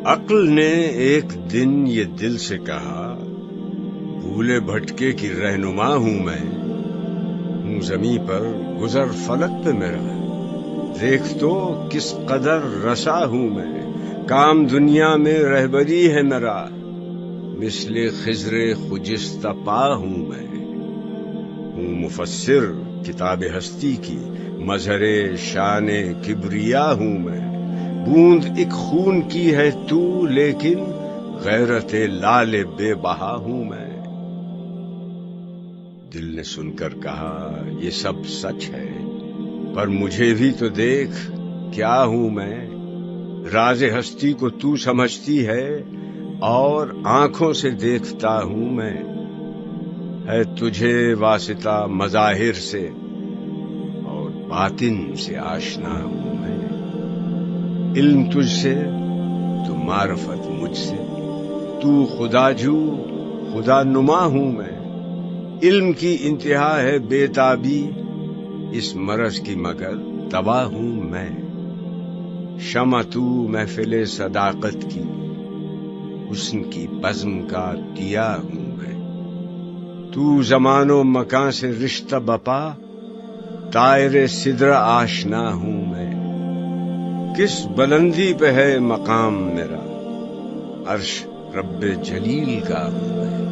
عقل نے ایک دن یہ دل سے کہا، بھولے بھٹکے کی رہنما ہوں میں، ہوں زمیں پر گزر فلک پہ میرا، دیکھ تو کس قدر رسا ہوں میں، کام دنیا میں رہبری ہے میرا، مثل خضر خجستہ پا ہوں میں، ہوں مفسر کتاب ہستی کی، مظہر شان کبریا ہوں میں، بوند ایک خون کی ہے تو لیکن غیرت لال بے بہا ہوں میں۔ دل نے سن کر کہا یہ سب سچ ہے، پر مجھے بھی تو دیکھ کیا ہوں میں، راز ہستی کو تو سمجھتی ہے اور آنکھوں سے دیکھتا ہوں میں، ہے تجھے واسطہ مظاہر سے اور باطن سے آشنا ہوں میں، علم تجھ سے تو معرفت مجھ سے، تو خدا جو خدا نما ہوں میں، علم کی انتہا ہے بے تابی، اس مرض کی مگر دوا ہوں میں، شمع تو محفل صداقت کی، حسن کی بزم کا دیا ہوں میں، تو زمان و مکان سے رشتہ بپا، طائر سدرہ آشنا ہوں میں، کس بلندی پہ ہے مقام میرا، عرش رب جلیل کا ہوں میں۔